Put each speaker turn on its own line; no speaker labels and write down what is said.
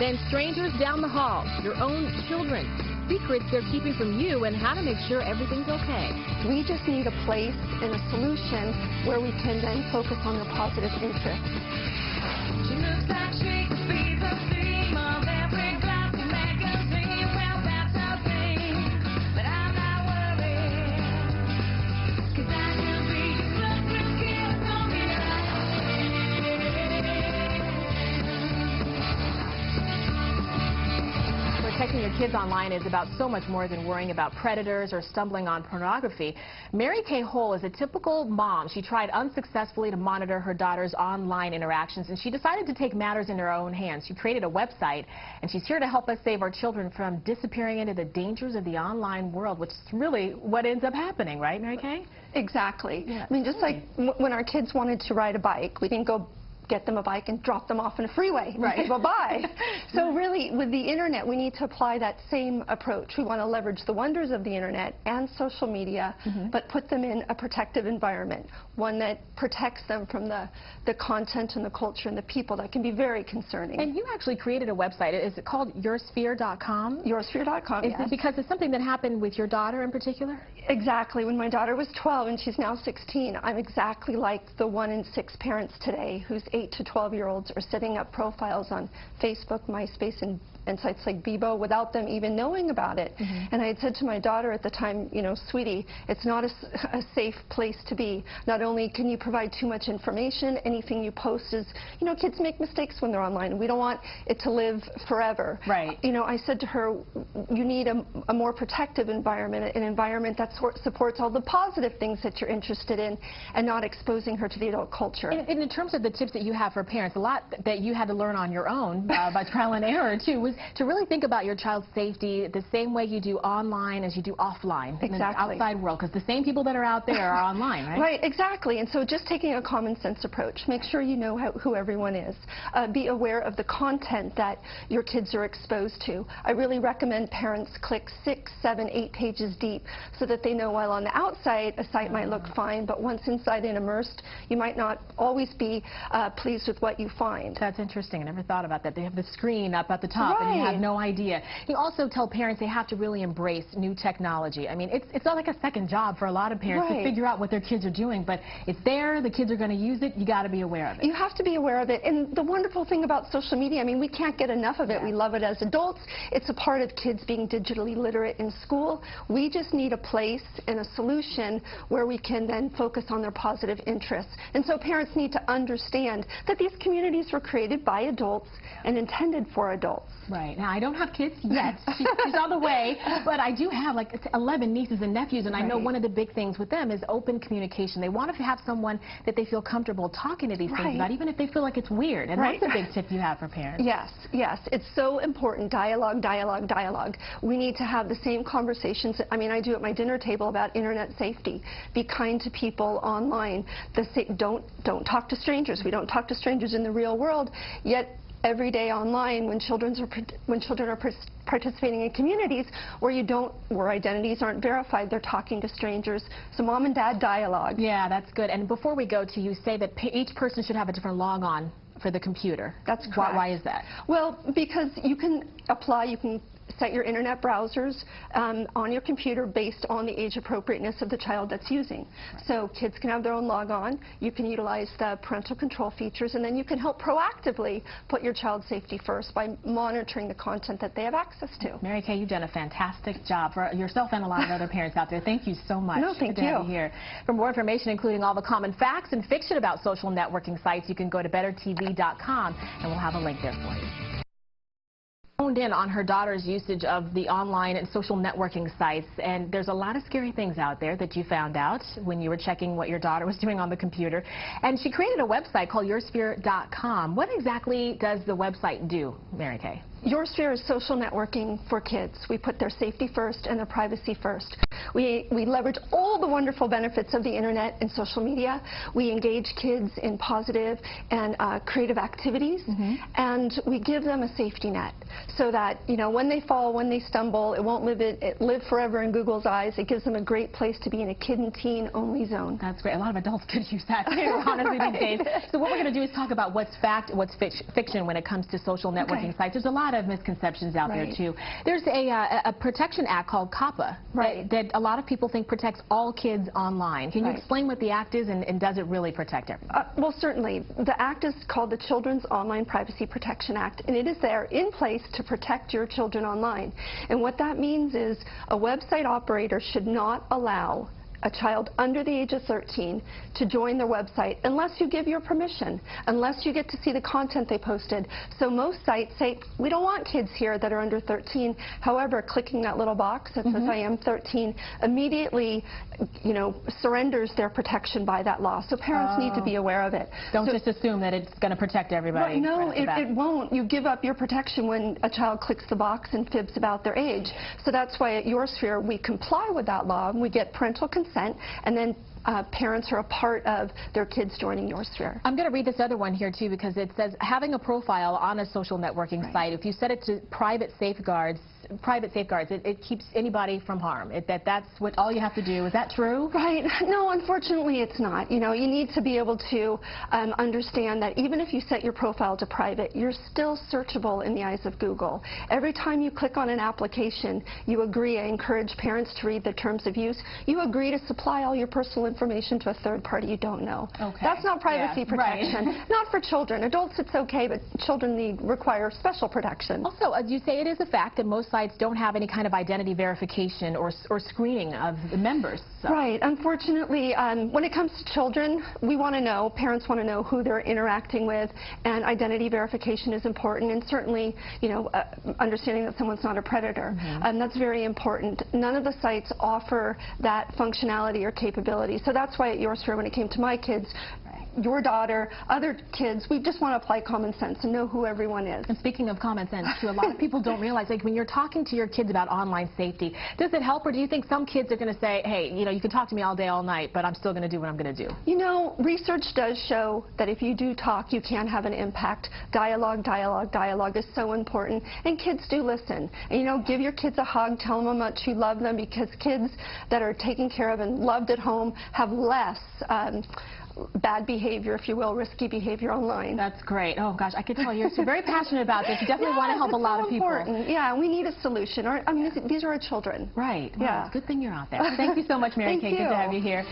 Then strangers down the hall, your own children, secrets they're keeping from you, and how to make sure everything's okay.
We just need a place and a solution where we can then focus on their positive interests.
She looks like she could be the theme of every glossy magazine. Well, that's her thing, but I'm not worried, 'cause I will be stuck with kids on the
Protecting your kids online is about so much more than worrying about predators or stumbling on pornography. Mary Kay Hole is a typical mom. She tried unsuccessfully to monitor her daughter's online interactions, and she decided to take matters in her own hands. She created a website, and she's here to help us save our children from disappearing into the dangers of the online world, which is really what ends up happening, right, Mary Kay?
Exactly.
Yeah.
I mean, just like when our kids wanted to ride a bike, we didn't go get them a bike and drop them off in a freeway.
Right.
Bye-bye. So really, with the internet, we need to apply that same approach. We want to leverage the wonders of the internet and social media, but put them in a protective environment, one that protects them from the content and the culture and the people that can be very concerning.
And you actually created a website. Is it called Yoursphere.com?
Yoursphere.com,
Is
yes.
it because of something that happened with your daughter in particular?
Exactly. When my daughter was 12 and she's now 16, I'm exactly like the 1 in 6 parents today whose 8 to 12-year-olds are setting up profiles on Facebook, MySpace, and sites like Bebo without them even knowing about it. And I had said to my daughter at the time, you know, sweetie, it's not a safe place to be. Not only can you provide too much information, anything you post is, you know, kids make mistakes when they're online, and we don't want it to live forever.
Right.
You know, I said to her, you need a more protective environment, an environment that supports all the positive things that you're interested in, and not exposing her to the adult culture.
And in terms of the tips that you have for parents, a lot that you had to learn on your own by trial and error too was to really think about your child's safety the same way you do online as you do offline in the outside world, because the same people that are out there are online, right?
Right, exactly. And so just taking a common sense approach, make sure you know who everyone is. Be aware of the content that your kids are exposed to. I really recommend parents click 6, 7, 8 pages deep so that they know while on the outside a site might look fine, but once inside and immersed, you might not always be pleased with what you find.
That's interesting. I never thought about that. They have the screen up at the top, and you have no idea. You also tell parents they have to really embrace new technology. I mean, it's not like a second job for a lot of parents to figure out what their kids are doing, but it's there, the kids are going to use it, you got to be aware of it.
You have to be aware of it, and the wonderful thing about social media, I mean, we can't get enough of it. We love it as adults. It's a part of kids being digitally literate in school. We just need a place and a solution where we can then focus on their positive interests. And so parents need to understand that these communities were created by adults and intended for adults.
Right. Now, I don't have kids yet. She's on the way. But I do have like 11 nieces and nephews, and I know one of the big things with them is open communication. They want to have someone that they feel comfortable talking to these things about, even if they feel like it's weird. And that's a big tip you have for parents.
Yes, yes. It's so important. Dialogue, dialogue, dialogue. We need to have the same conversations. I mean, I do at my dinner table about internet safety. Be kind to people online. Don't talk to strangers. We don't talk to strangers in the real world, yet every day online when children are participating in communities where identities aren't verified, they're talking to strangers. So mom and dad dialogue.
Yeah, that's good. And before we go to you say that each person should have a different logon for the computer.
That's correct.
Why is that?
Well, because you can set your internet browsers on your computer based on the age appropriateness of the child that's using. So kids can have their own logon. You can utilize the parental control features, and then you can help proactively put your child's safety first by monitoring the content that they have access to.
Mary Kay, you've done a fantastic job for yourself and a lot of other parents out there. Thank you so much.
No, thank
Good to have you here. For more information, including all the common facts and fiction about social networking sites, you can go to BetterTV.com, and we'll have a link there for you. Honed in on her daughter's usage of the online and social networking sites, and there's a lot of scary things out there that you found out when you were checking what your daughter was doing on the computer. And she created a website called Yoursphere.com. What exactly does the website do, Mary Kay?
Yoursphere is social networking for kids. We put their safety first and their privacy first. We leverage all the wonderful benefits of the internet and social media. We engage kids in positive and creative activities, and we give them a safety net so that, you know, when they fall, when they stumble, it won't live forever in Google's eyes. It gives them a great place to be in a kid and teen only zone.
That's great. A lot of adults could use that too, honestly, these days. So what we're going to do is talk about what's fact, what's fiction when it comes to social networking sites. There's a lot lot of misconceptions out there,
Right.
too. There's a protection act called COPPA
Right.
that a lot of people think protects all kids online. Can you
Right.
explain what the act is, and does it really protect everybody?
Well, certainly. The act is called the Children's Online Privacy Protection Act, and it is there in place to protect your children online. And what that means is a website operator should not allow a child under the age of 13 to join their website unless you give your permission, unless you get to see the content they posted. So most sites say, we don't want kids here that are under 13. However, clicking that little box that says I am 13 immediately, you know, surrenders their protection by that law. So parents need to be aware of it.
Don't
So-
just assume that it's going to protect everybody.
Right, no,
right off the bat.
it won't. You give up your protection when a child clicks the box and fibs about their age. So that's why at Yoursphere we comply with that law. We get parental consent, and then parents are a part of their kids joining Yoursphere.
I'm going to read this other one here, too, because it says having a profile on a social networking site, if you set it to private safeguards, it keeps anybody from harm. That's what all you have to do. Is that true?
Right. No, unfortunately it's not. You know, you need to be able to understand that even if you set your profile to private, you're still searchable in the eyes of Google. Every time you click on an application, you agree. I encourage parents to read the terms of use. You agree to supply all your personal information to a third party you don't know.
Okay.
That's not privacy
Yeah,
protection.
right.
Not for children. Adults it's okay, but children require special protection.
Also, you say it is a fact that most sites don't have any kind of identity verification or screening of the members. So.
Right. Unfortunately, when it comes to children, we want to know, parents want to know who they're interacting with, and identity verification is important, and certainly, you know, understanding that someone's not a predator. That's very important. None of the sites offer that functionality or capability. So that's why at Yoursphere, when it came to my kids, your daughter, other kids, we just want to apply common sense and know who everyone is.
And speaking of common sense, too, a lot of people don't realize, like, when you're talking to your kids about online safety, does it help, or do you think some kids are going to say, hey, you know, you can talk to me all day, all night, but I'm still going to do what I'm going to do?
You know, research does show that if you do talk, you can have an impact. Dialogue is so important, and kids do listen. And, you know, give your kids a hug, tell them how much you love them, because kids that are taken care of and loved at home have less bad behavior, if you will, risky behavior online.
That's great. Oh, gosh, I could tell you're so very passionate about this. You definitely want to help a lot of people.
Important. Yeah, we need a solution. I mean, these are our children.
Right.
Yeah.
Well, it's a good thing you're out there. Thank you so much, Mary
Thank
Kate. Good to
you.
have you here.